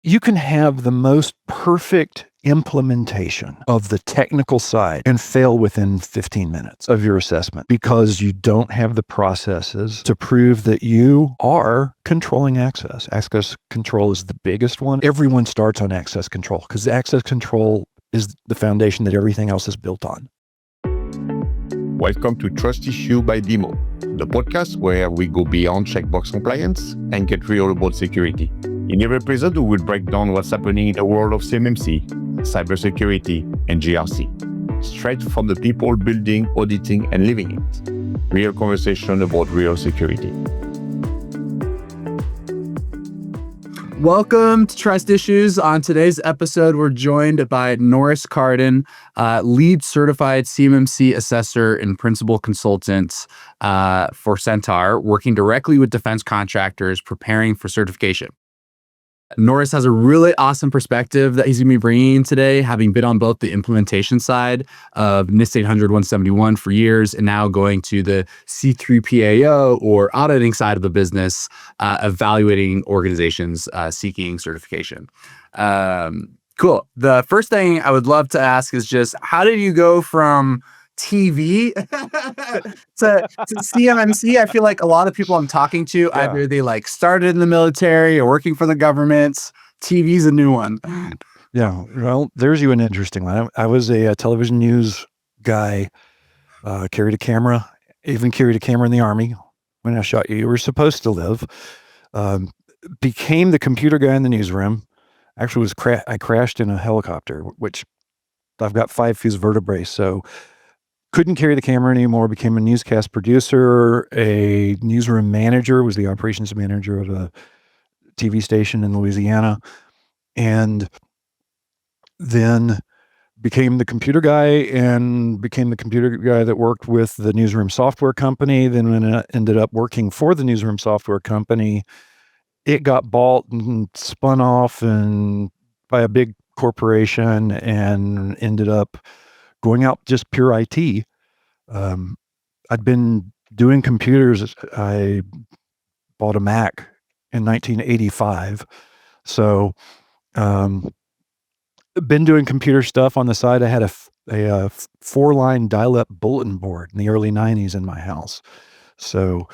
You can have the most perfect implementation of the technical side and fail within 15 minutes of your assessment because you don't have the processes to prove that you are controlling access. Access control is the biggest one. Everyone starts on access control because access control is the foundation that everything else is built on. Welcome to Trust Issue by Demo, the podcast where we go beyond checkbox compliance and get real about security. In every episode, we will break down what's happening in the world of CMMC, cybersecurity, and GRC, straight from the people building, auditing, and living it. Real conversation about real security. Welcome to Trust Issues. On today's episode, we're joined by Norris Carden, lead certified CMMC assessor and principal consultant for Centaur, working directly with defense contractors preparing for certification. Norris has a really awesome perspective that he's going to be bringing in today, having been on both the implementation side of NIST 800-171 for years and now going to the C3PAO or auditing side of the business, evaluating organizations seeking certification. Cool. The first thing I would love to ask is just, how did you go from TV to CMMC? I feel like a lot of people I'm talking to, either they started in the military or working for the government. TV's a new one. Yeah, well, there's you an interesting one. I was a television news guy, carried a camera, even carried a camera in the Army when I shot you. You were supposed to live. Became the computer guy in the newsroom. Actually, I crashed in a helicopter, which I've got 5 fused vertebrae, so couldn't carry the camera anymore, became a newscast producer, a newsroom manager, was the operations manager of a TV station in Louisiana, and then became the computer guy that worked with the newsroom software company. Then when I ended up working for the newsroom software company, it got bought and spun off and by a big corporation and ended up going out just pure IT. I'd been doing computers. I bought a Mac in 1985. So, been doing computer stuff on the side. I had a 4-line dial-up bulletin board in the early 90s in my house. So,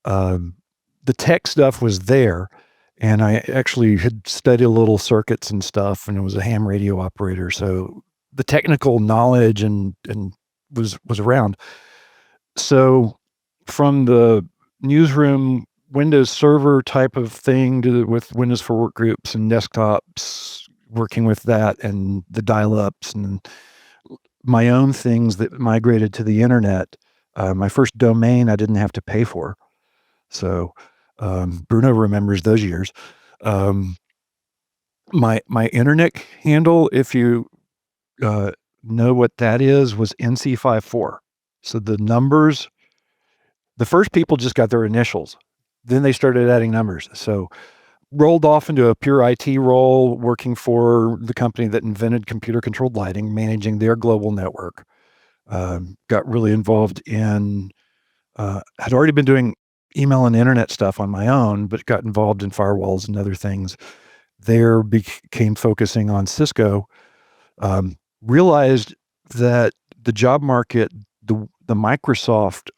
the tech stuff was there. And I actually had studied a little circuits and stuff, and it was a ham radio operator. So the technical knowledge and was around. So from the newsroom Windows Server type of thing with Windows for Work groups and desktops, working with that and the dial-ups and my own things that migrated to the internet. My first domain I didn't have to pay for. So Bruno remembers those years. My internet handle, if you know what that is, was NC54. So the numbers, the first people just got their initials. Then they started adding numbers. So rolled off into a pure IT role, working for the company that invented computer-controlled lighting, managing their global network. Got really involved in, had already been doing email and internet stuff on my own, but got involved in firewalls and other things. There became focusing on Cisco. Realized that the job market, the Microsoft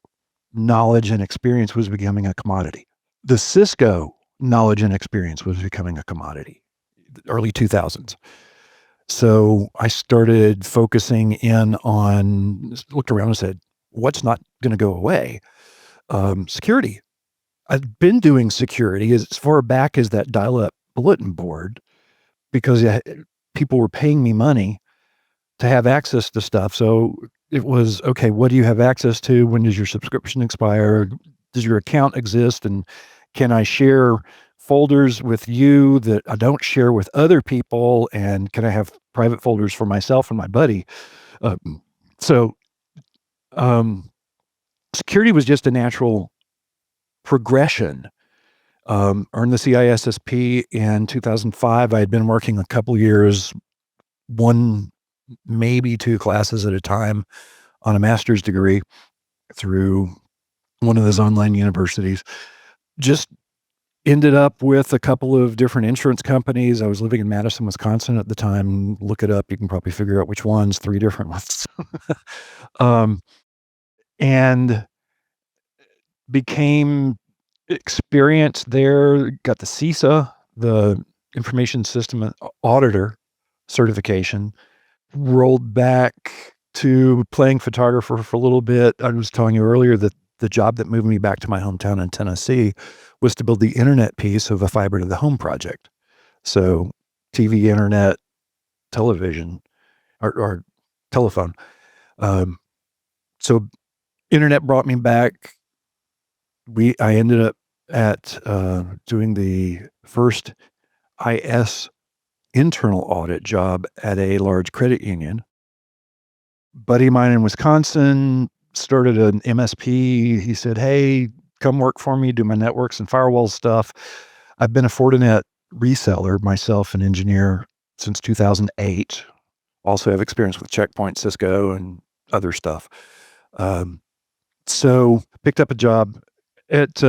knowledge and experience was becoming a commodity. The Cisco knowledge and experience was becoming a commodity, early 2000s. So I started focusing in on, looked around and said, what's not going to go away? Security. I've been doing security as far back as that dial-up bulletin board because people were paying me money to have access to stuff. So it was, okay, what do you have access to? When does your subscription expire? Does your account exist? And can I share folders with you that I don't share with other people? And can I have private folders for myself and my buddy? Security was just a natural progression. Earned the CISSP in 2005. I had been working a couple years, 1, maybe 2 classes at a time on a master's degree through one of those online universities. Just ended up with a couple of different insurance companies. I was living in Madison, Wisconsin at the time. Look it up. You can probably figure out which ones, 3 different ones. Um, and became experienced there, got the CISA, the Information System Auditor certification, rolled back to playing photographer for a little bit. I was telling you earlier that the job that moved me back to my hometown in Tennessee was to build the internet piece of a fiber to the home project. So TV, internet, television, or telephone. So internet brought me back. I ended up at doing the first IS internal audit job at a large credit union. Buddy of mine in Wisconsin started an MSP. He said, "Hey, come work for me, do my networks and firewall stuff." I've been a Fortinet reseller myself, an engineer since 2008. Also have experience with Checkpoint, Cisco, and other stuff. So picked up a job at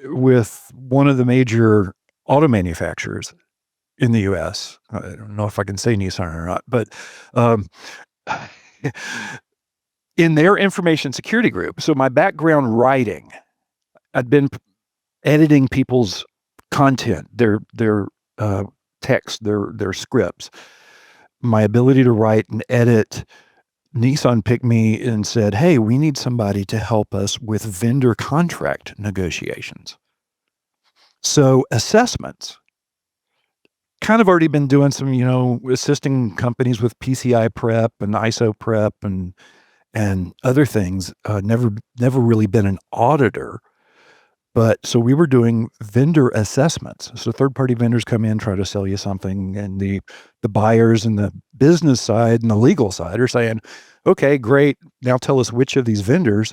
with one of the major auto manufacturers in the US. I don't know if I can say Nissan or not, but um, in their information security group. So my background writing, I'd been editing people's content, their text, their scripts. My ability to write and edit. Nissan picked me and said, "Hey, we need somebody to help us with vendor contract negotiations." So assessments, kind of already been doing some, assisting companies with PCI prep and ISO prep and other things. Never really been an auditor, but so we were doing vendor assessments. So third party vendors come in, try to sell you something, and the buyers and the business side and the legal side are saying, "Okay, great. Now tell us which of these vendors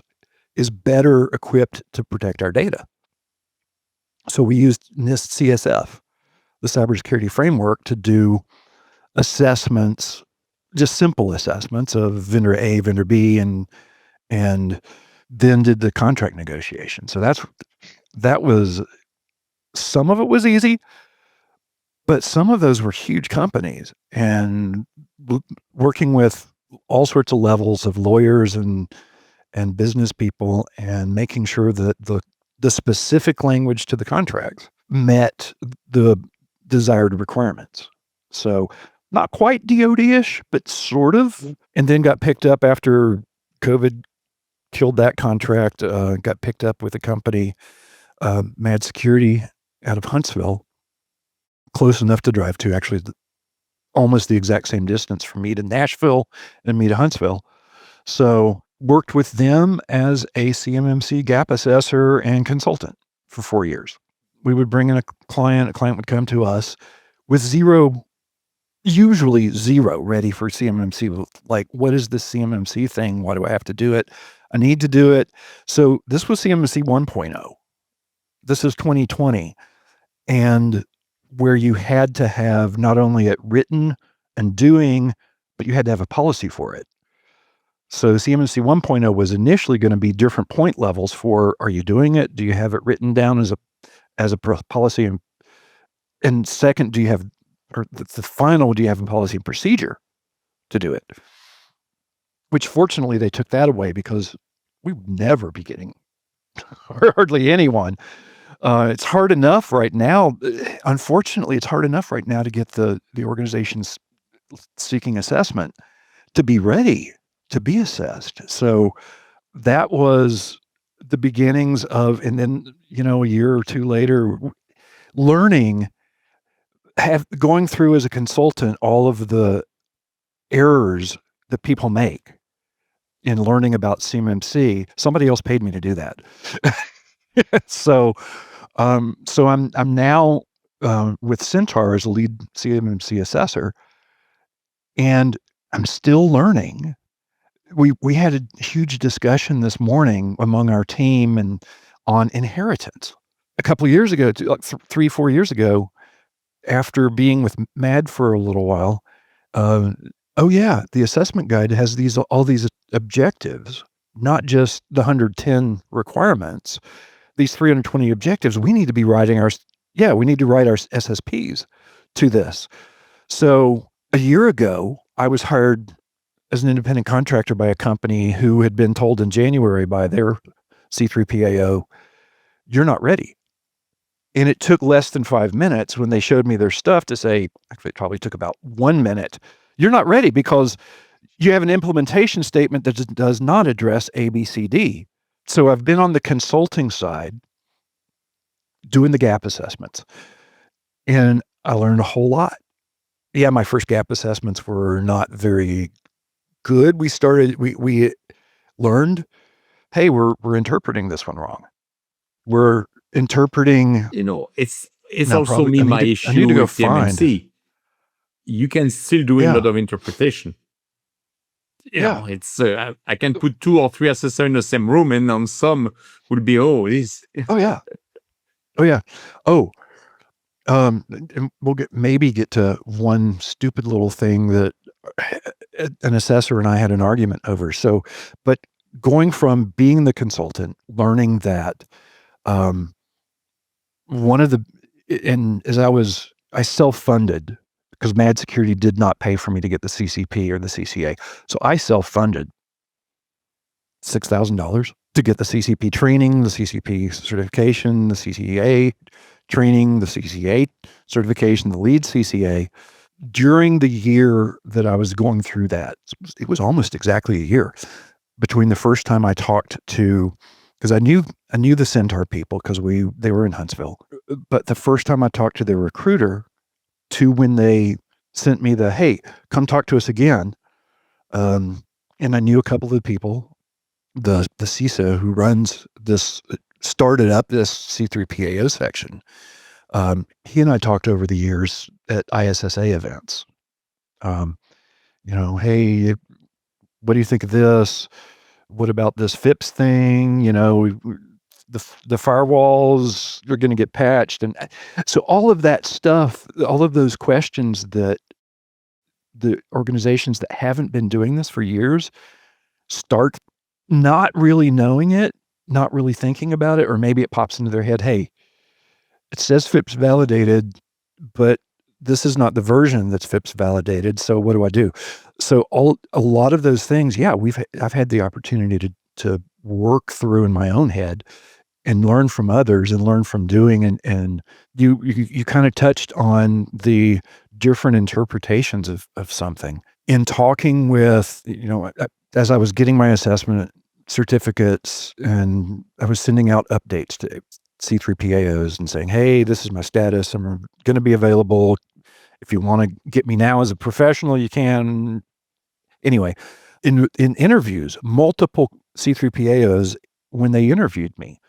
is better equipped to protect our data." So we used NIST CSF, the cybersecurity framework, to do assessments, just simple assessments of vendor A, vendor B, and then did the contract negotiation. So that was, some of it was easy, but some of those were huge companies, and working with all sorts of levels of lawyers and business people, and making sure that the specific language to the contracts met the desired requirements. So not quite DoD-ish, but sort of. And then got picked up after COVID killed that contract. Got picked up with a company, Mad Security, out of Huntsville, close enough to drive to, actually almost the exact same distance from me to Nashville and me to Huntsville. So worked with them as a CMMC gap assessor and consultant for 4 years. We would bring in a client would come to us with usually zero ready for CMMC. Like, what is this CMMC thing? Why do I have to do it? I need to do it. So this was CMMC 1.0. This is 2020. And where you had to have not only it written and doing, but you had to have a policy for it. So CMMC 1.0 was initially going to be different point levels for, are you doing it? Do you have it written down as a policy? And second, do you have, or the final, do you have a policy and procedure to do it? Which fortunately they took that away, because we would never be getting hardly anyone. It's hard enough right now. Unfortunately, it's hard enough right now to get the organizations seeking assessment to be ready to be assessed. So that was the beginnings of, and then, a year or two later, going through as a consultant all of the errors that people make in learning about CMMC. Somebody else paid me to do that. So I'm now with Centaur as a lead CMMC assessor, and I'm still learning. We had a huge discussion this morning among our team and on inheritance. A couple of years ago, like 3-4 years ago, after being with MAD for a little while, oh yeah, the assessment guide has all these objectives, not just the 110 requirements. these 320 objectives, we need to be writing our SSPs to this. So a year ago, I was hired as an independent contractor by a company who had been told in January by their C3PAO, you're not ready. And it took less than 5 minutes when they showed me their stuff to say, actually, it probably took about 1 minute. You're not ready because you have an implementation statement that does not address A, B, C, D. So I've been on the consulting side doing the gap assessments, and I learned a whole lot. Yeah, my first gap assessments were not very good. We learned, hey, we're interpreting this one wrong. We're interpreting. It's Now, also probably, me, I my need to issue go with find. CMMC. You can still do a Yeah. lot of interpretation. You know, it's I can put 2 or 3 assessors in the same room, and on some will be Oh yeah. And we'll get to one stupid little thing that an assessor and I had an argument over. So, but going from being the consultant, learning that, one of the, and as I self-funded because Mad Security did not pay for me to get the CCP or the CCA. So I self-funded $6,000 to get the CCP training, the CCP certification, the CCA training, the CCA certification, the lead CCA. During the year that I was going through that, it was almost exactly a year between the first time I talked to, because I knew the Centaur people because they were in Huntsville, but the first time I talked to their recruiter to when they sent me the, hey, come talk to us again. And I knew a couple of the people, the CISO who runs this, started up this C3PAO section. He and I talked over the years at ISSA events. Hey, what do you think of this? What about this FIPS thing? The firewalls are going to get patched. And so all of that stuff, all of those questions that the organizations that haven't been doing this for years start not really knowing it, not really thinking about it, or maybe it pops into their head, hey, it says FIPS validated, but this is not the version that's FIPS validated. So what do I do? So a lot of those things, yeah, I've had the opportunity to work through in my own head and learn from others and learn from doing. And you kind of touched on the different interpretations of something in talking with, as I was getting my assessment certificates and I was sending out updates to C3PAOs and saying, hey, this is my status. I'm going to be available. If you want to get me now as a professional, you can. Anyway, in interviews, multiple C3PAOs, when they interviewed me,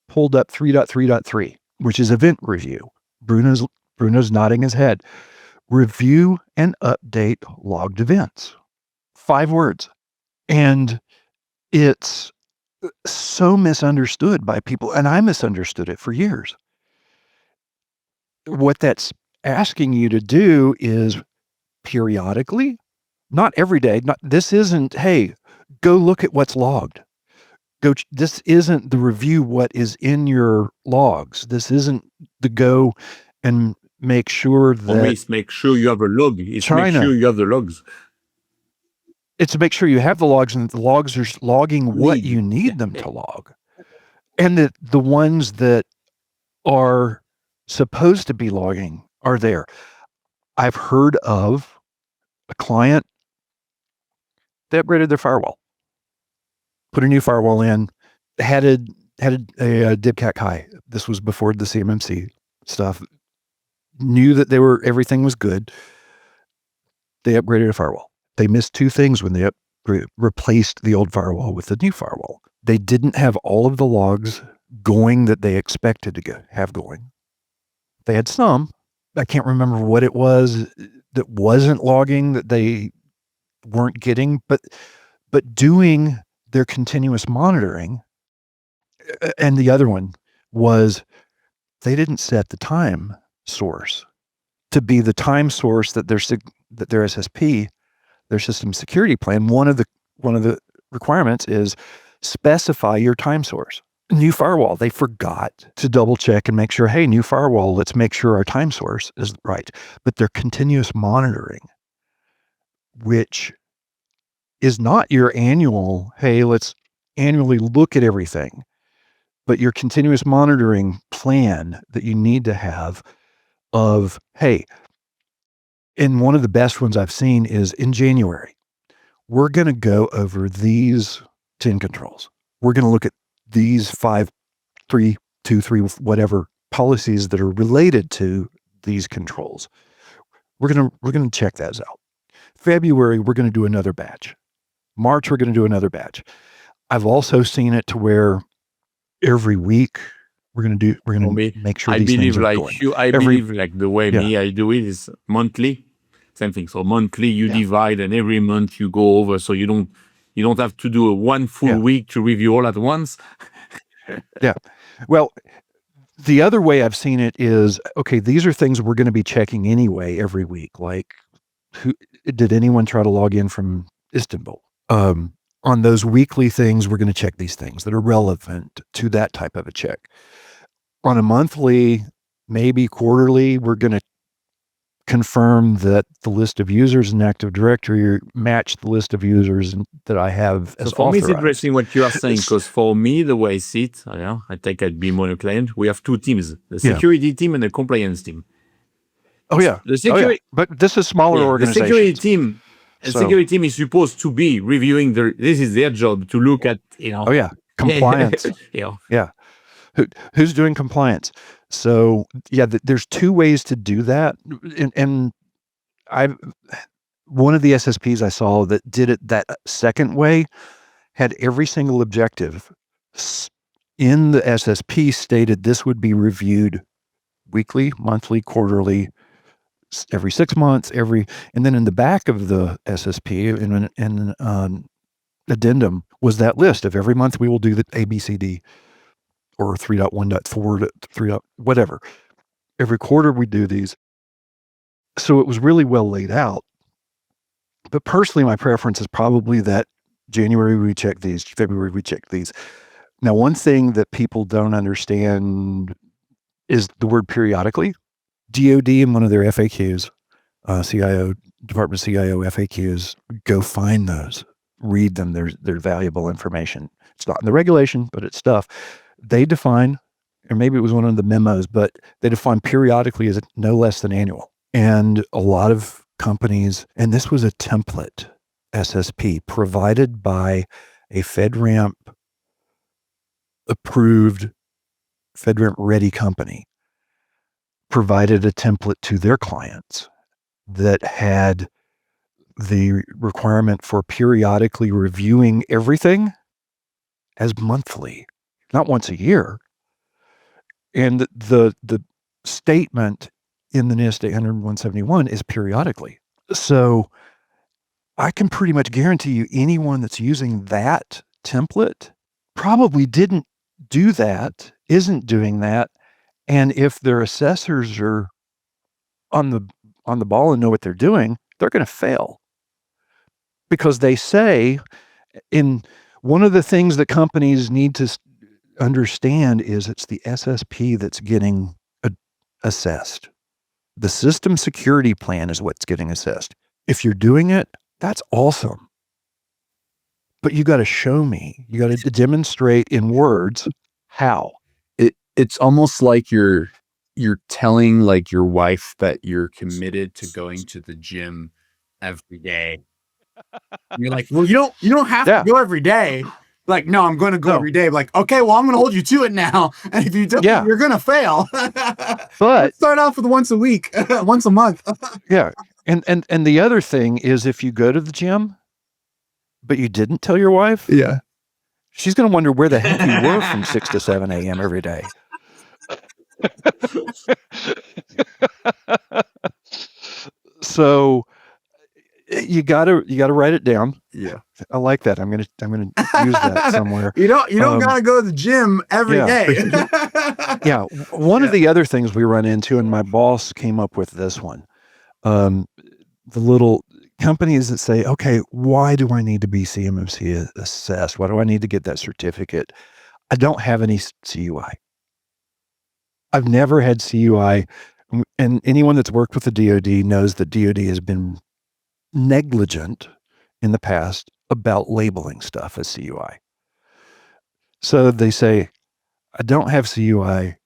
pulled up 3.3.3, which is event review. Bruno's nodding his head. Review and update logged events. 5 words. And it's so misunderstood by people, and I misunderstood it for years. What that's asking you to do is periodically, not every day, this isn't, hey, go look at what's logged. This isn't the review what is in your logs. This isn't the go and make sure that... Always make sure you have a log. It's make sure you have the logs. It's to make sure you have the logs and the logs are logging what you need them to log. And that the ones that are supposed to be logging are there. I've heard of a client, they upgraded their firewall, put a new firewall in, had a DibCAC high. This was before the CMMC stuff. Knew that everything was good. They upgraded a firewall. They missed 2 things when they replaced the old firewall with the new firewall. They didn't have all of the logs going that they expected to have going. They had some. I can't remember what it was that wasn't logging that they weren't getting, but doing their continuous monitoring. And the other one was they didn't set the time source to be the time source that their SSP, their system security plan. One of the requirements is specify your time source. New firewall. They forgot to double check and make sure, hey, new firewall, let's make sure our time source is right. But their continuous monitoring, which is not your annual, hey, let's annually look at everything, but your continuous monitoring plan that you need to have of, hey, and one of the best ones I've seen is in January, we're going to go over these 10 controls. We're going to look at these 5, 3, 2, 3, whatever policies that are related to these controls. We're going to check those out. February, we're going to do another batch. March, we're going to do another batch. I've also seen it to where every week we're going to make sure these things are going. I believe like the way I do it is monthly. Same thing. So monthly you divide, and every month you go over, so you don't have to do one full week to review all at once. Yeah. Well, the other way I've seen it is, okay, these are things we're going to be checking anyway every week. Like, did anyone try to log in from Istanbul? On those weekly things, we're going to check these things that are relevant to that type of a check. On a monthly, maybe quarterly, we're going to confirm that the list of users in Active Directory match the list of users that I have as so for authorized. Me, it's interesting what you are saying, because for me, the way I see it, I take at BMO client, we have two teams, the security team and the compliance team. Oh yeah. The security, but this is smaller organizations. The security team is supposed to be reviewing this is their job, to look at, compliance. Yeah. Who's doing compliance? So there's two ways to do that. And one of the SSPs I saw that did it that second way had every single objective in the SSP stated this would be reviewed weekly, monthly, quarterly, every 6 months, and then in the back of the SSP in an addendum was that list of every month we will do the ABCD or 3.1.4 3. Whatever. Every quarter we do these. So it was really well laid out. But personally, my preference is probably that January we check these, February we check these. Now, one thing that people don't understand is the word periodically. DoD in one of their FAQs, Department CIO FAQs, go find those, read them. They're valuable information. It's not in the regulation, but it's stuff. They define, or maybe it was one of the memos, but they define periodically as no less than annual. And a lot of companies, and this was a template SSP provided by a FedRAMP approved, FedRAMP ready company, provided a template to their clients that had the requirement for periodically reviewing everything as monthly, not once a year. And the statement in the NIST 800-171 is periodically. So I can pretty much guarantee you anyone that's using that template probably didn't do that, isn't doing that. And if their assessors are on the ball and know what they're doing, they're going to fail. Because they say, in one of the things that companies need to understand is it's the SSP that's getting assessed. The system security plan is what's getting assessed. If you're doing it, that's awesome. But you got to show me. You got to demonstrate in words how. It's almost like you're telling like your wife that you're committed to going to the gym every day. You're like, well, you don't have to go every day. Like, no, I'm going to go every day. Like, okay, well, I'm going to hold you to it now. And if you don't, you're going to fail. But let's start off with once a week, once a month. Yeah. And the other thing is, if you go to the gym, but you didn't tell your wife, she's going to wonder where the heck you were from 6 to 7 a.m. every day. So you gotta write it down. Yeah, I like that. I'm gonna use that somewhere. You don't gotta go to the gym every day. Yeah. One of the other things we run into, and my boss came up with this one. The little companies that say, okay, why do I need to be CMMC assessed? Why do I need to get that certificate? I don't have any CUI. I've never had CUI, and anyone that's worked with the DoD knows that DoD has been negligent in the past about labeling stuff as CUI. So they say, I don't have CUI.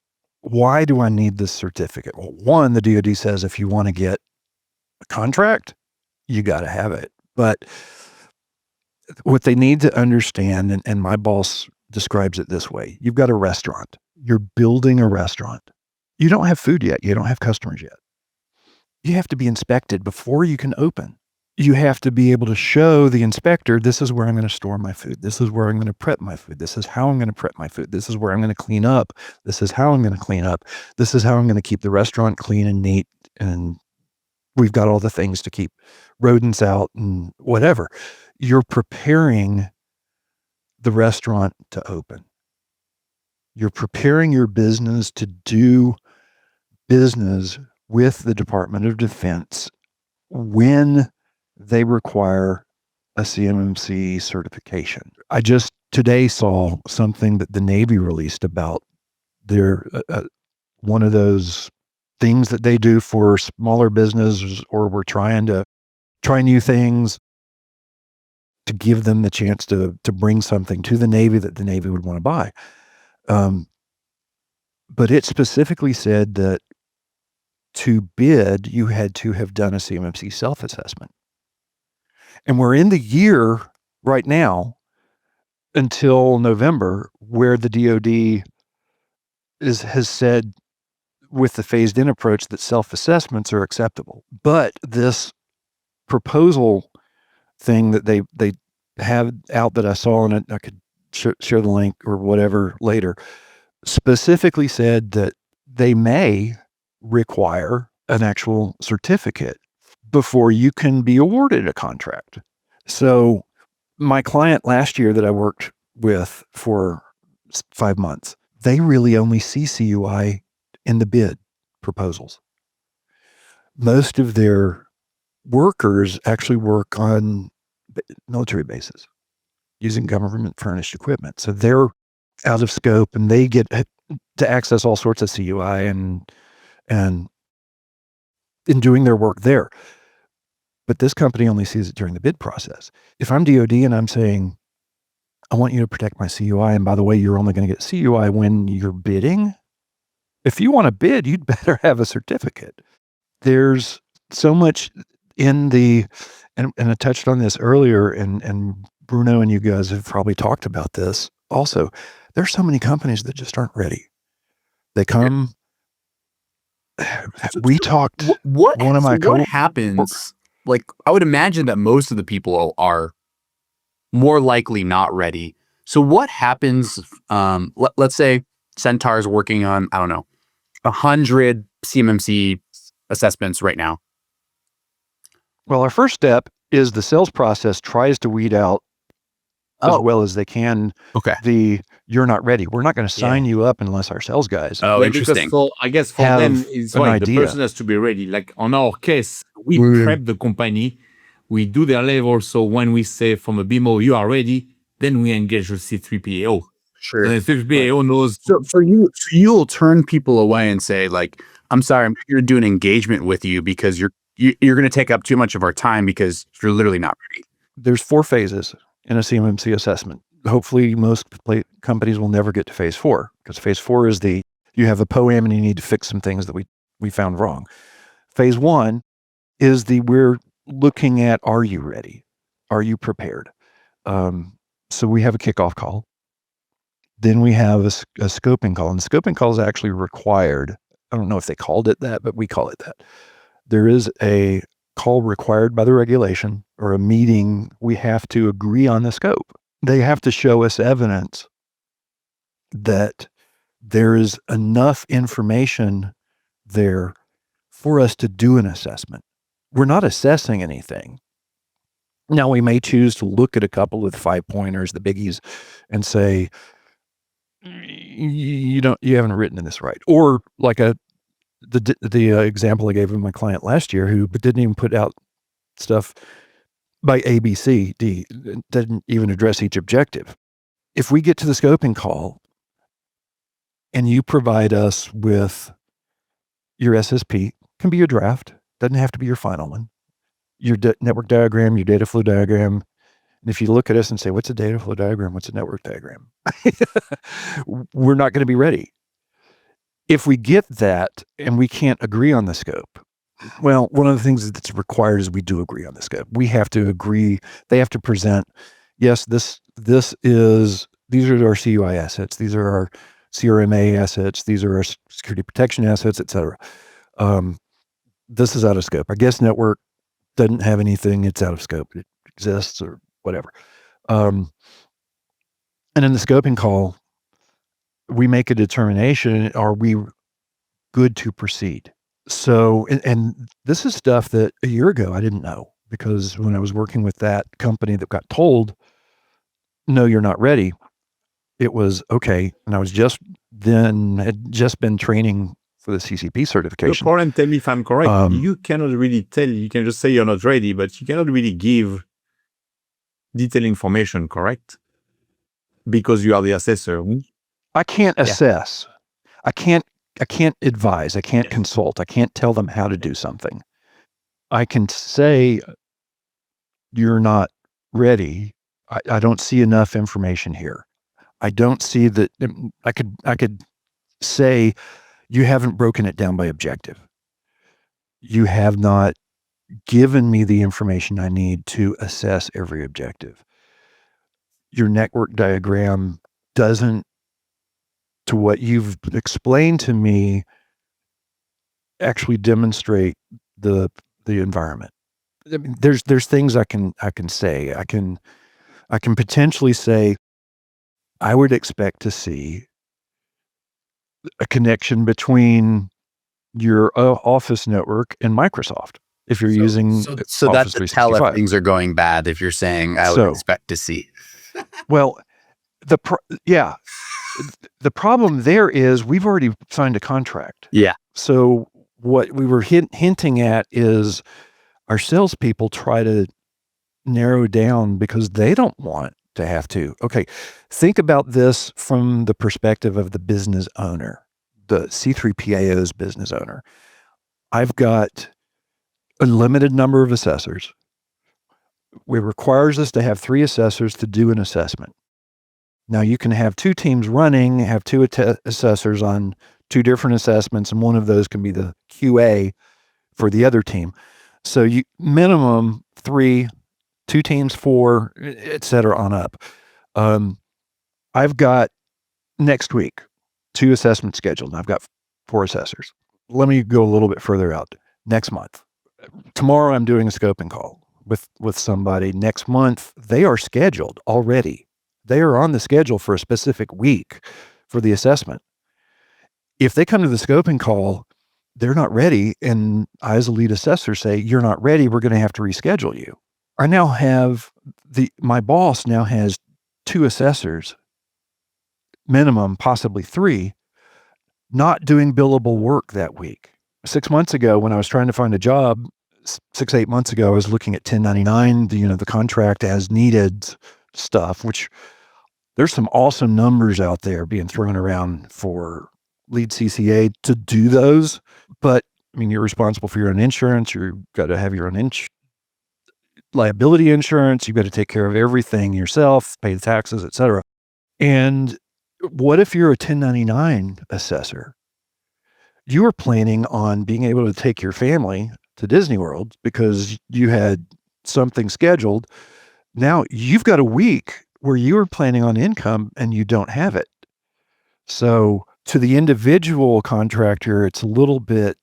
Why do I need this certificate? Well, one, the DoD says if you want to get a contract, you got to have it. But what they need to understand, and my boss describes it this way: you've got a restaurant, you're building a restaurant. You don't have food yet. You don't have customers yet. You have to be inspected before you can open. You have to be able to show the inspector, this is where I'm going to store my food. This is where I'm going to prep my food. This is how I'm going to prep my food. This is where I'm going to clean up. This is how I'm going to clean up. This is how I'm going to keep the restaurant clean and neat. And we've got all the things to keep rodents out and whatever. You're preparing the restaurant to open. You're preparing your business to do business with the Department of Defense when they require a CMMC certification. I just today saw something that the Navy released about their one of those things that they do for smaller businesses, or we're trying to try new things to give them the chance to bring something to the Navy that the Navy would want to buy. But it specifically said that to bid, you had to have done a CMMC self-assessment. And we're in the year right now until November where the DoD has said with the phased-in approach that self-assessments are acceptable. But this proposal thing that they have out that I saw, and I could share the link or whatever later, specifically said that they may require an actual certificate before you can be awarded a contract. So my client last year that I worked with for 5 months, they really only see CUI in the bid proposals. Most of their workers actually work on military bases using government furnished equipment. So they're out of scope and they get to access all sorts of CUI and in doing their work there. But this company only sees it during the bid process. If I'm DoD and I'm saying, I want you to protect my CUI, and by the way, you're only going to get CUI when you're bidding. If you want to bid, you'd better have a certificate. There's so much in the, and I touched on this earlier, and Bruno and you guys have probably talked about this also. There's so many companies that just aren't ready. They come, we talked, what one happens? Like, I would imagine that most of the people are more likely not ready. So what happens? Let's say Centaur is working on, I don't know, 100 CMMC assessments right now. Well, our first step is the sales process tries to weed out as well as they can. Okay. You're not ready. We're not going to sign you up unless our sales guys. Oh, interesting. I guess for them, it's right. The person has to be ready. Like on our case, we prep the company. We do their level. So when we say from a BMO, you are ready, then we engage the C3PAO. Sure. And the C3PAO knows. So for you, you'll turn people away and say, like, I'm sorry, I'm here to do an engagement with you because you're going to take up too much of our time because you're literally not ready. There's 4 phases in a CMMC assessment. Hopefully most companies will never get to phase 4, because phase 4 is you have a POAM and you need to fix some things that we found wrong. Phase 1 is we're looking at, are you ready? Are you prepared? So we have a kickoff call. Then we have a scoping call, and the scoping call is actually required. I don't know if they called it that, but we call it that. There is a call required by the regulation, or a meeting. We have to agree on the scope. They have to show us evidence that there is enough information there for us to do an assessment. We're not assessing anything. Now, we may choose to look at a couple of the 5-pointers, the biggies, and say, you haven't written this right. Or like the example I gave of my client last year, who didn't even put out stuff by A, B, C, D, didn't even address each objective. If we get to the scoping call and you provide us with your SSP, can be your draft, doesn't have to be your final one, your network diagram, your data flow diagram. And if you look at us and say, what's a data flow diagram? What's a network diagram? We're not going to be ready. If we get that and we can't agree on the scope, well, one of the things that's required is we do agree on the scope. We have to agree. They have to present, yes, these are our CUI assets. These are our CRMA assets. These are our security protection assets, et cetera. This is out of scope. Our guest network doesn't have anything. It's out of scope. It exists or whatever. And in the scoping call, we make a determination, are we good to proceed? So, and this is stuff that a year ago I didn't know, because when I was working with that company that got told, no, you're not ready, it was okay. And I was had just been training for the CCP certification. No problem, tell me if I'm correct. You cannot really tell, you can just say you're not ready, but you cannot really give detailed information, correct? Because you are the assessor. I can't assess. I can't advise. I can't consult. I can't tell them how to do something. I can say, you're not ready. I don't see enough information here. I don't see that. I could say, you haven't broken it down by objective. You have not given me the information I need to assess every objective. Your network diagram doesn't, to what you've explained to me, actually demonstrate the environment. I mean, there's things I can say. I can potentially say, I would expect to see a connection between your Office network and Microsoft if you're using so Office that's a tell if 365. things are going bad. If you're saying I would expect to see. Well, the problem there is we've already signed a contract. Yeah. So what we were hinting at is our salespeople try to narrow down because they don't want to have to. Okay, think about this from the perspective of the business owner, the C3PAO's business owner. I've got a limited number of assessors. It requires us to have 3 assessors to do an assessment. Now you can have 2 teams running, have 2 assessors on 2 different assessments, and one of those can be the QA for the other team. So you minimum 3, 2 teams 4, et cetera, on up. I've got next week 2 assessments scheduled, and I've got 4 assessors. Let me go a little bit further out. Next month, tomorrow I'm doing a scoping call with somebody. Next month, they are scheduled already. They are on the schedule for a specific week for the assessment. If they come to the scoping call, they're not ready, and I as a lead assessor say, you're not ready, we're going to have to reschedule you. I now have my boss now has 2 assessors, minimum, possibly 3, not doing billable work that week. 6 months ago, when I was trying to find a job, 6-8 months ago, I was looking at 1099, the contract as needed stuff, which there's some awesome numbers out there being thrown around for lead CCA to do those. But I mean, you're responsible for your own insurance. You've got to have your own liability insurance. You've got to take care of everything yourself, pay the taxes, et cetera. And what if you're a 1099 assessor? You were planning on being able to take your family to Disney World because you had something scheduled. Now you've got a week where you were planning on income and you don't have it. So to the individual contractor, it's a little bit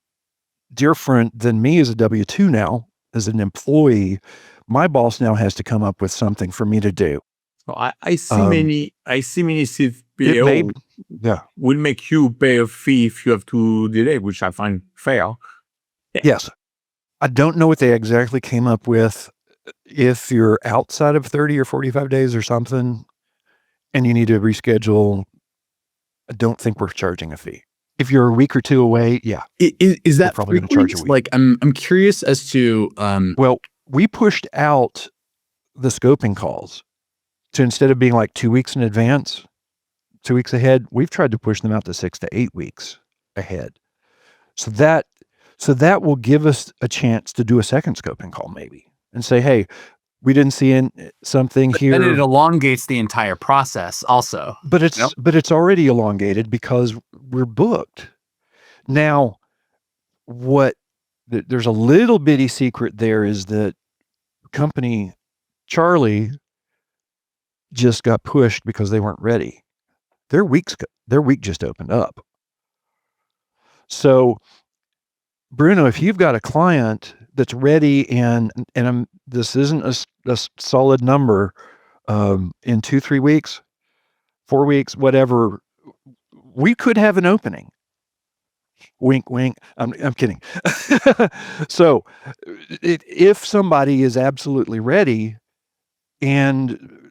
different than me as a W-2 now. As an employee, my boss now has to come up with something for me to do. So I see many CFPO will make you pay a fee if you have to delay, which I find fair. Yes. I don't know what they exactly came up with. If you're outside of 30 or 45 days or something and you need to reschedule, I don't think we're charging a fee. If you're a week or 2 away, yeah. Is that probably going to charge a week? Like, I'm curious as to well, we pushed out the scoping calls to, instead of being like 2 weeks in advance, 2 weeks ahead. We've tried to push them out to 6 to 8 weeks ahead. So that will give us a chance to do a second scoping call maybe and say, hey, we didn't see something but here. Then it elongates the entire process also. But it's already elongated because we're booked. Now, there's a little bitty secret there is that company Charlie just got pushed because they weren't ready. Their week just opened up. So, Bruno, if you've got a client that's ready and this isn't a solid number in 2-3 weeks, 4 weeks, whatever, we could have an opening. Wink, wink. I'm kidding. So, if somebody is absolutely ready, and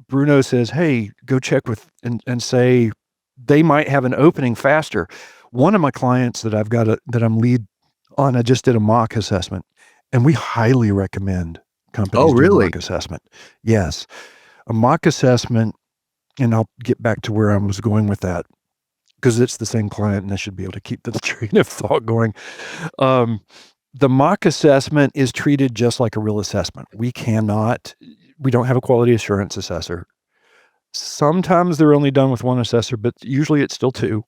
Bruno says, "Hey, go check with and say they might have an opening faster." One of my clients that that I'm lead on, I just did a mock assessment, and we highly recommend companies do a mock assessment. Yes, a mock assessment, and I'll get back to where I was going with that because it's the same client, and I should be able to keep the train of thought going. The mock assessment is treated just like a real assessment. We don't have a quality assurance assessor. Sometimes they're only done with one assessor, but usually it's still two.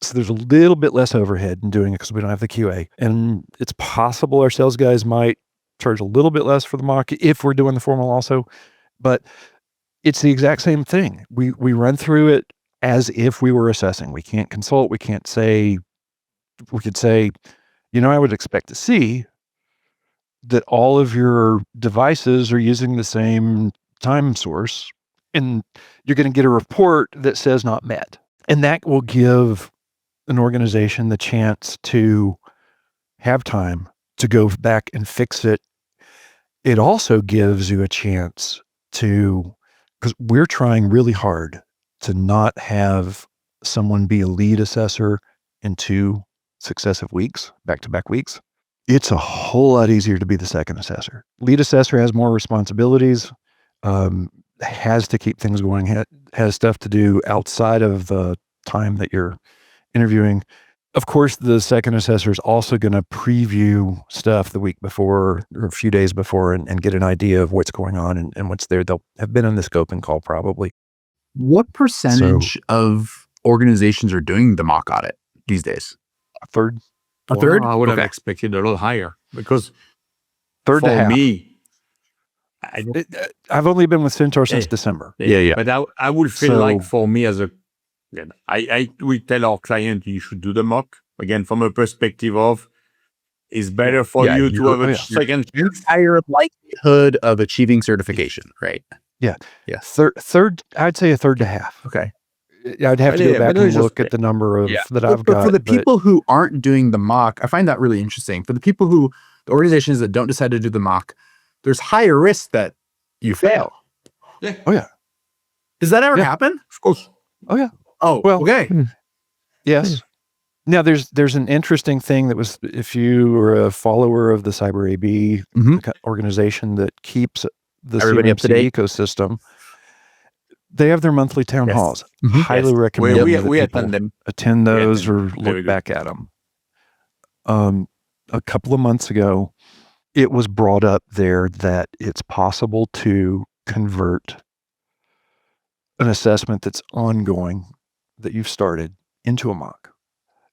So there's a little bit less overhead in doing it because we don't have the QA. And it's possible our sales guys might charge a little bit less for the mock if we're doing the formal also, but it's the exact same thing. We run through it as if we were assessing. We can't consult. We could say, I would expect to see that all of your devices are using the same time source, and you're going to get a report that says not met. And that will give an organization the chance to have time to go back and fix it. It also gives you a chance because we're trying really hard to not have someone be a lead assessor in 2 successive weeks, back-to-back weeks. It's a whole lot easier to be the second assessor. Lead assessor has more responsibilities, has to keep things going, has stuff to do outside of the time that you're interviewing. Of course, the second assessor is also going to preview stuff the week before or a few days before and get an idea of what's going on and what's there. They'll have been on the scoping call probably. What percentage of organizations are doing the mock audit these days? A third. A third? I would have expected a little higher because third to half. For me, I've only been with Centaur since December. Yeah. But I would feel like for me we tell our client you should do the mock again from a perspective of it's better for you to have a second higher likelihood of achieving certification, right? Yeah. Yeah. Third, I'd say a third to half. Okay. I'd have to go back and look at the number of that I've got. For the people who aren't doing the mock, I find that really interesting. For the organizations that don't decide to do the mock, there's higher risk that you fail. Yeah. Oh yeah. Does that ever happen? Of course. Oh yeah. Oh, well, okay. Yes. Now there's an interesting thing that was, if you were a follower of the Cyber AB organization that keeps the everybody up to date ecosystem, they have their monthly town halls. Highly recommend we attend them. Attend those or look back at them. A couple of months ago, it was brought up there that it's possible to convert an assessment that's ongoing that you've started into a mock.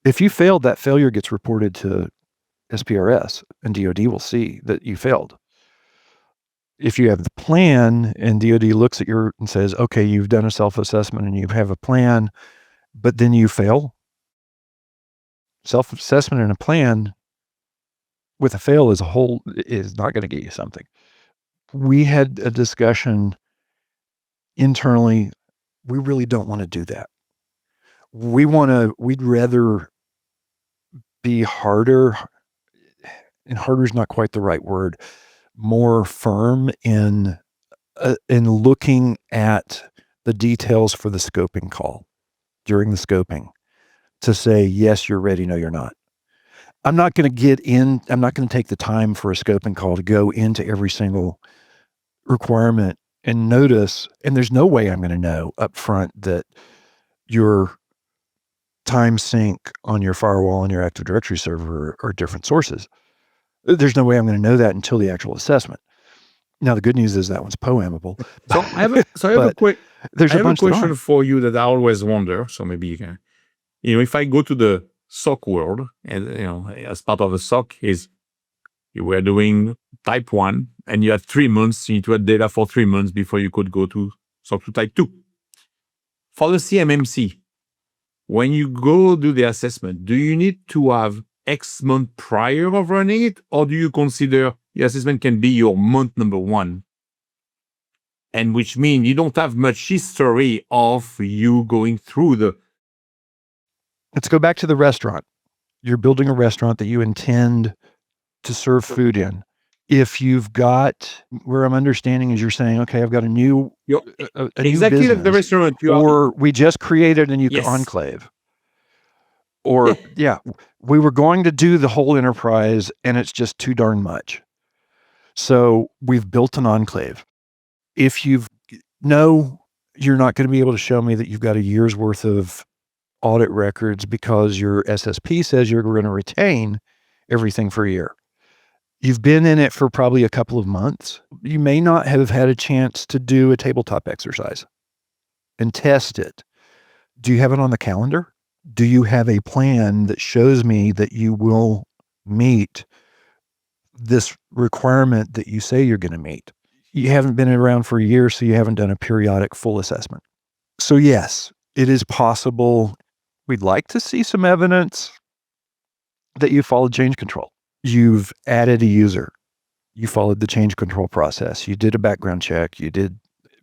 If you failed, that failure gets reported to SPRS and DoD will see that you failed. If you have the plan and DoD looks at and says, okay, you've done a self-assessment and you have a plan, but then you fail, self-assessment and a plan with a fail is not going to get you something. We had a discussion internally. We really don't want to do that. We'd rather be harder, and harder is not quite the right word, more firm in looking at the details for the scoping call during the scoping to say, yes, you're ready. No, you're not. I'm not going to take the time for a scoping call to go into every single requirement and notice, and there's no way I'm going to know up front that your time sync on your firewall and your Active Directory server are different sources. There's no way I'm going to know that until the actual assessment. Now, the good news is that one's POAMable. So I have a question for you that I always wonder. So maybe you can, if I go to the SOC world, and as part of the SOC is you were doing type 1 and you had 3 months, you need to have data for 3 months before you could go to SOC 2 type 2. For the CMMC, when you go do the assessment, do you need to have X month prior of running it, or do you consider the assessment can be your month number 1? And which means you don't have much history of you going through the... Let's go back to the restaurant. You're building a restaurant that you intend to serve food in. If you've got, where I'm understanding is you're saying, okay, I've got a new exactly new like the restaurant. We just created a new enclave. Or, we were going to do the whole enterprise and it's just too darn much. So we've built an enclave. If you're not going to be able to show me that you've got a year's worth of audit records because your SSP says you're going to retain everything for a year. You've been in it for probably a couple of months. You may not have had a chance to do a tabletop exercise and test it. Do you have it on the calendar? Do you have a plan that shows me that you will meet this requirement that you say you're going to meet? You haven't been around for a year, so you haven't done a periodic full assessment. So yes, it is possible. We'd like to see some evidence that you followed change control. You've added a user. You followed the change control process. You did a background check.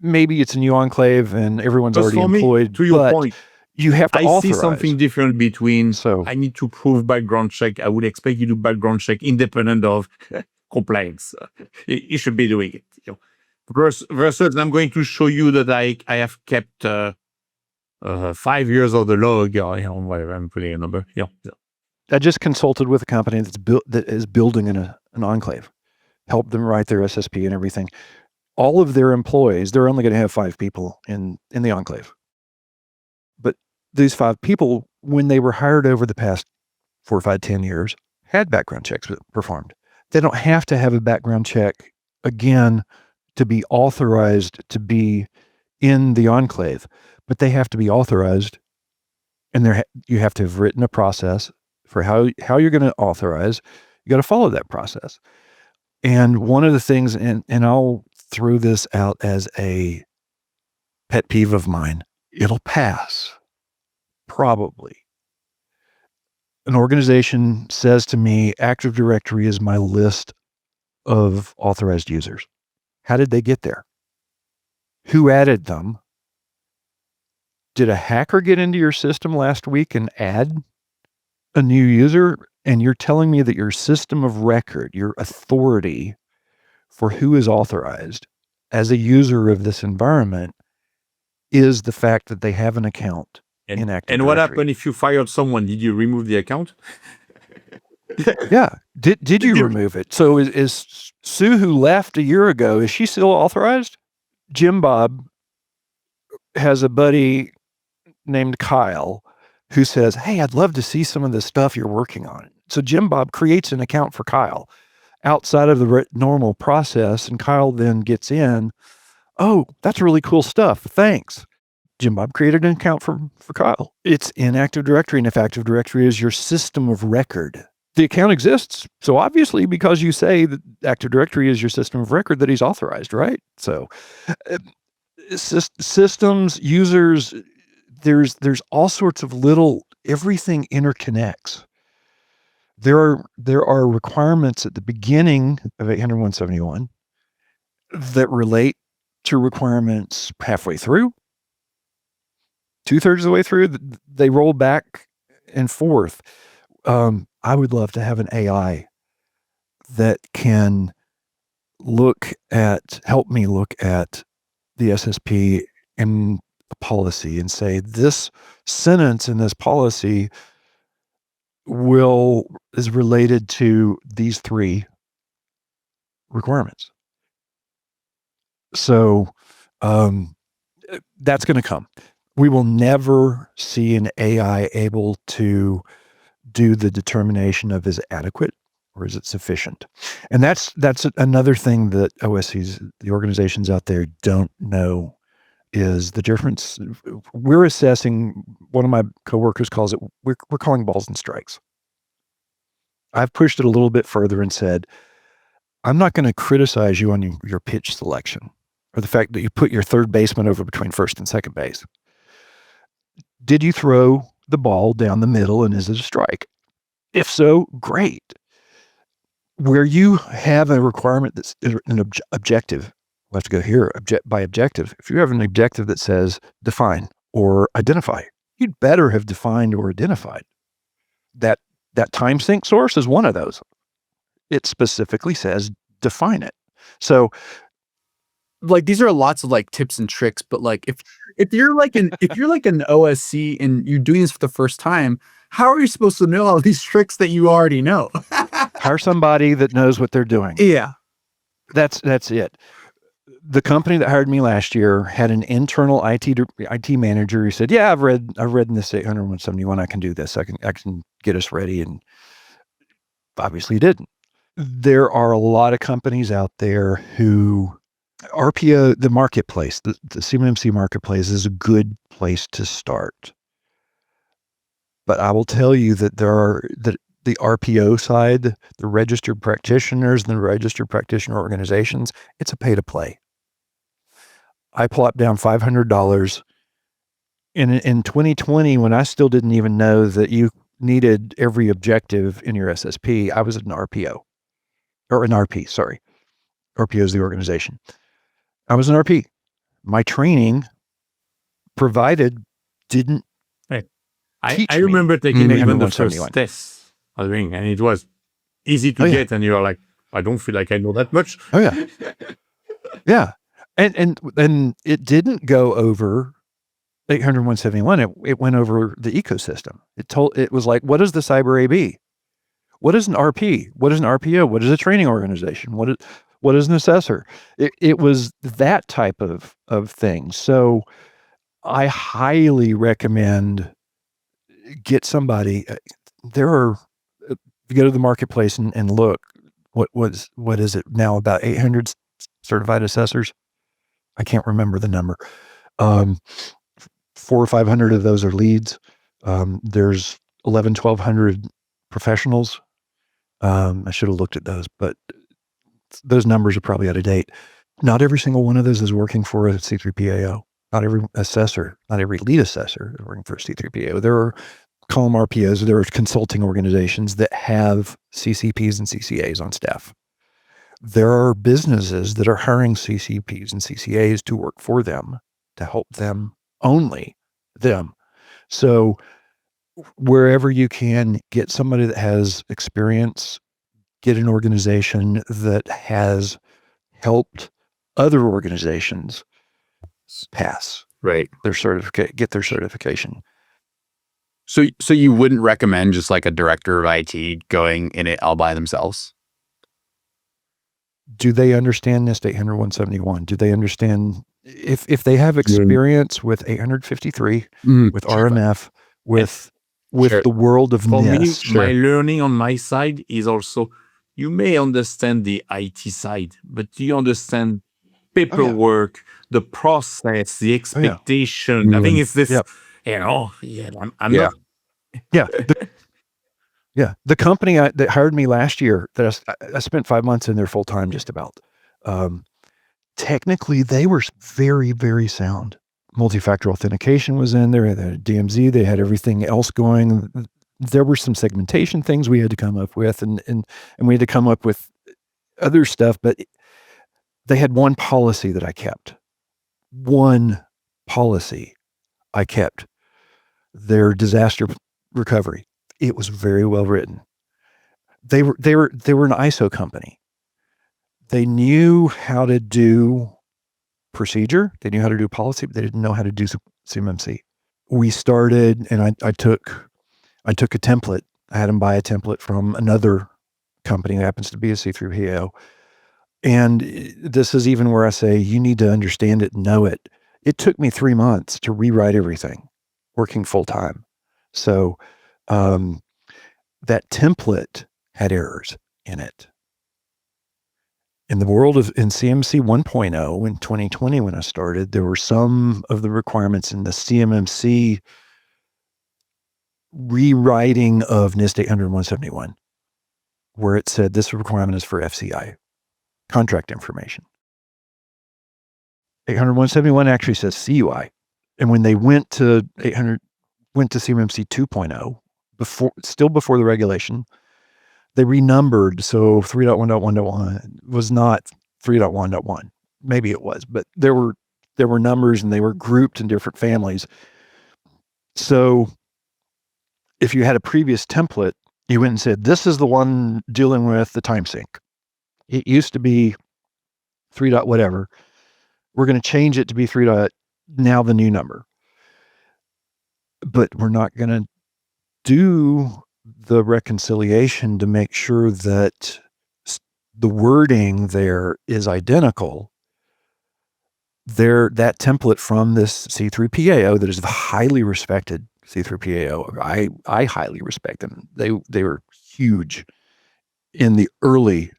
Maybe it's a new enclave and everyone's already employed. To your point, you have to authorize. I see something different between, I need to prove background check. I would expect you to do background check independent of compliance. You should be doing it. Versus, I'm going to show you that I have kept 5 years of the log, whatever, I'm putting a number. I just consulted with a company that is building an enclave, helped them write their SSP and everything. All of their employees, they're only going to have 5 people in the enclave. But these 5 people, when they were hired over the past 4, 5, 10 years, had background checks performed. They don't have to have a background check again to be authorized to be in the enclave, but they have to be authorized, and you have to have written a process for how you're going to authorize. You got to follow that process. And one of the things, and I'll throw this out as a pet peeve of mine, it'll pass, probably. An organization says to me, Active Directory is my list of authorized users. How did they get there? Who added them? Did a hacker get into your system last week and add a new user? And you're telling me that your system of record, your authority for who is authorized as a user of this environment is the fact that they have an account in Active Directory. And what happened if you fired someone? Did you remove the account? Yeah. Did you remove it? So is Sue, who left a year ago, is she still authorized? Jim Bob has a buddy named Kyle who says, hey, I'd love to see some of the stuff you're working on. So Jim Bob creates an account for Kyle outside of the normal process, and Kyle then gets in. Oh, that's really cool stuff. Thanks. Jim Bob created an account for Kyle. It's in Active Directory, and if Active Directory is your system of record, the account exists. So obviously, because you say that Active Directory is your system of record, that he's authorized, right? So systems, users, there's all sorts of everything interconnects. There are requirements at the beginning of 801.171 that relate to requirements halfway through, 2/3 of the way through. They roll back and forth. I would love to have an AI that can help me look at the SSP and the policy and say, this sentence in this policy is related to these 3 requirements. So that's going to come. We will never see an AI able to do the determination of is it adequate or is it sufficient? And that's another thing that OSCs, the organizations out there, don't know is the difference. We're assessing, one of my coworkers calls it, we're calling balls and strikes. I've pushed it a little bit further and said, I'm not going to criticize you on your pitch selection or the fact that you put your third baseman over between first and second base. Did you throw the ball down the middle and is it a strike? If so, great. Where you have a requirement that's an objective, we'll have to go here, by objective. If you have an objective that says define or identify, you'd better have defined or identified. That time sink source is one of those. It specifically says define it. So like these are lots of like tips and tricks, but like if you're like an OSC and you're doing this for the first time, how are you supposed to know all these tricks that you already know? Hire somebody that knows what they're doing. Yeah. That's it. The company that hired me last year had an internal IT manager who said, "Yeah, I've read in this 800-171. I can do this. I can get us ready." And obviously didn't. There are a lot of companies out there who RPO, the marketplace, the CMMC marketplace is a good place to start. But I will tell you that the RPO side, the registered practitioners and the registered practitioner organizations, it's a pay to play. I plopped down $500 in 2020 when I still didn't even know that you needed every objective in your SSP. I was an RPO or an RP, sorry. RPO is the organization. I was an RP. My training provided didn't I remember taking even the first test, and it was easy to get, and you're like, I don't feel like I know that much. Oh yeah. Yeah. And it didn't go over 800-171. It went over the ecosystem. It was like, what is the cyber AB? What is an RP? What is an RPO? What is a training organization? What is an assessor? It was that type of thing. So I highly recommend get somebody. If you go to the marketplace and look, what is it now, about 800 certified assessors? I can't remember the number. 400 or 500 of those are leads. There's 1,100 professionals. I should have looked at those, but those numbers are probably out of date. Not every single one of those is working for a C3PAO. Not every assessor, not every lead assessor is working for a C3PAO. There are column RPOs, there are consulting organizations that have CCPs and CCAs on staff. There are businesses that are hiring CCPs and CCAs to work for them, to help them, only them. So wherever you can, get somebody that has experience, get an organization that has helped other organizations pass right get their certification. So you wouldn't recommend just like a director of IT going in it all by themselves? Do they understand NIST 800-171? Do they understand if they have experience with 853, with RMF, with the world of NIST? For me, my learning on my side is also, you may understand the IT side, but do you understand paperwork, the process, the expectation? I think it's this, I'm not. The company that hired me last year, that I spent 5 months in there full time, just about. Technically, they were very, very sound. Multi-factor authentication was in there. They had DMZ. They had everything else going. There were some segmentation things we had to come up with, and we had to come up with other stuff. But they had one policy that I kept. One policy I kept. Their disaster recovery. It was very well written. They were an ISO company. They knew how to do procedure. They knew how to do policy, but they didn't know how to do CMMC. We started, and I took a template. I had them buy a template from another company that happens to be a C3PAO. And this is even where I say, you need to understand it, know it. It took me 3 months to rewrite everything, working full time. So that template had errors in it. In the world of CMMC 1.0 in 2020, when I started, there were some of the requirements in the CMMC rewriting of NIST 800-171, where it said this requirement is for FCI, contract information. 800-171 actually says CUI. And when they went to CMMC 2.0, still before the regulation, they renumbered. So 3.1.1.1 was not 3.1.1. Maybe it was, but there were numbers and they were grouped in different families. So if you had a previous template, you went and said, this is the one dealing with the time sync. It used to be 3. Whatever. We're going to change it to be 3. Now the new number. But we're not going to do the reconciliation to make sure that the wording there is identical. That template from this C3PAO that is the highly respected C3PAO, I highly respect them. They were huge in the early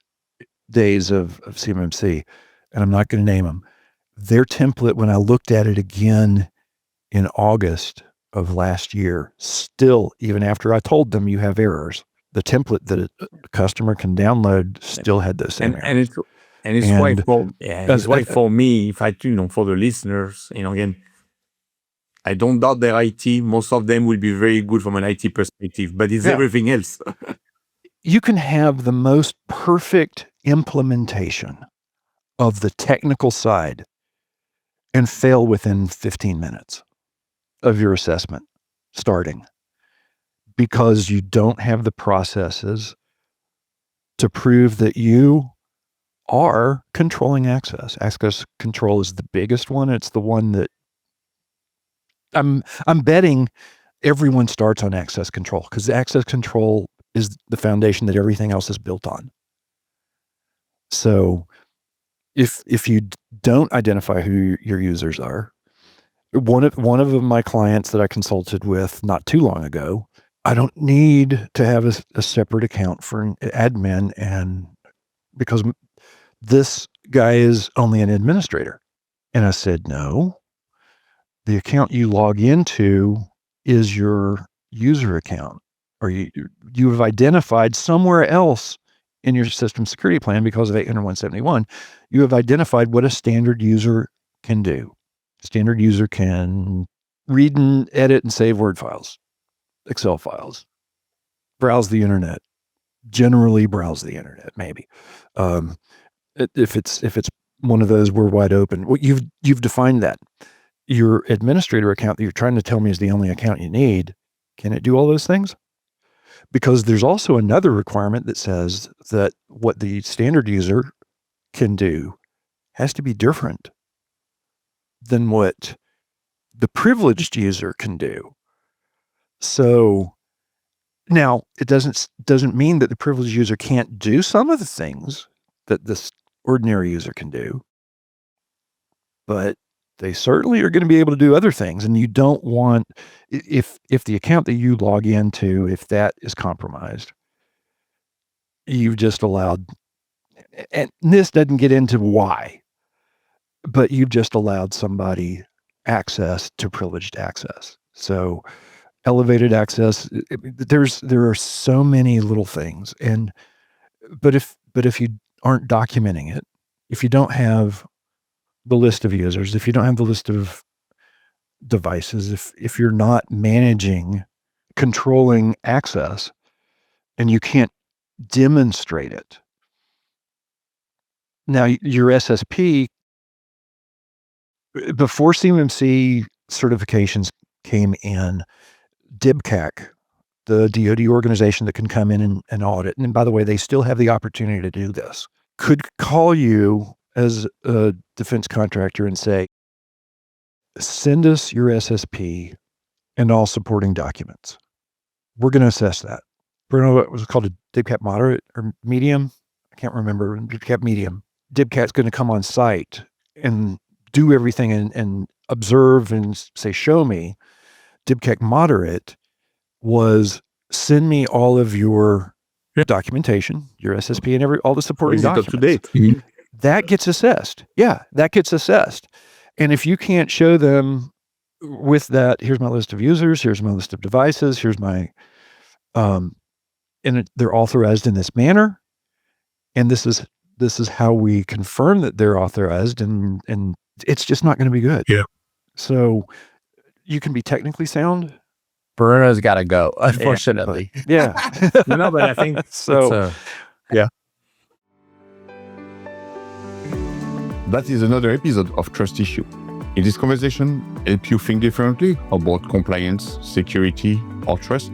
days of CMMC, and I'm not going to name them. Their template, when I looked at it again in August of last year, still, even after I told them you have errors, the template that a customer can download still had those same errors. It's why for me, if I, for the listeners, again, I don't doubt their IT. Most of them will be very good from an IT perspective, but it's everything else. You can have the most perfect implementation of the technical side and fail within 15 minutes of your assessment starting, because you don't have the processes to prove that you are controlling access. Access control is the biggest one. It's the one that I'm betting everyone starts on access control, because access control is the foundation that everything else is built on. So if you don't identify who your users are, one of my clients that I consulted with not too long ago, I don't need to have a separate account for an admin, and because this guy is only an administrator. And I said, no, the account you log into is your user account, or you have identified somewhere else in your system security plan, because of 800-171, you have identified what a standard user can do. Standard user can read and edit and save Word files, Excel files, browse the internet, generally browse the internet, maybe. If it's one of those, we're wide open. Well, you've defined that. Your administrator account that you're trying to tell me is the only account you need, can it do all those things? Because there's also another requirement that says that what the standard user can do has to be different than what the privileged user can do. So now it doesn't mean that the privileged user can't do some of the things that this ordinary user can do, but they certainly are going to be able to do other things. And you don't want, if the account that you log into, if that is compromised, you've just allowed, and this doesn't get into why, but you've just allowed somebody access to privileged access. So elevated access, there are so many little things. But if you aren't documenting it, if you don't have the list of users, if you don't have the list of devices, if you're not controlling access, and you can't demonstrate it. Now, your SSP, before CMMC certifications came in, DIBCAC, the DoD organization that can come in and audit, and by the way, they still have the opportunity to do this, could call you as a defense contractor and say, send us your SSP and all supporting documents. We're going to assess that. Bruno, what was it called, a DIBCAT moderate or medium? I can't remember. DIBCAT medium. DIBCAT's going to come on site and do everything and observe and say, show me, DibCAC moderate was send me all of your documentation, your SSP and all the supporting documents. Up to date. That gets assessed. Yeah, that gets assessed. And if you can't show them with that, here's my list of users, here's my list of devices, here's my, and they're authorized in this manner, and this is how we confirm that they're authorized, and it's just not going to be good. Yeah. So you can be technically sound. Bruno's got to go, unfortunately. Yeah. But I think so. That is another episode of Trust Issue. In this conversation, help you think differently about compliance, security, or trust.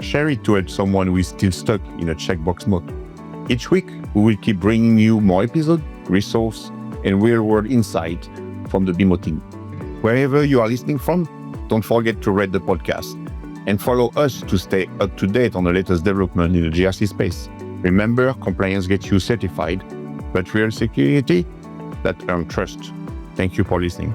Share it to help someone who is still stuck in a checkbox mode. Each week, we will keep bringing you more episodes, resources, and real-world insight from the BMO team. Wherever you are listening from, don't forget to rate the podcast and follow us to stay up to date on the latest development in the GRC space. Remember, compliance gets you certified, but real security, that earns trust. Thank you for listening.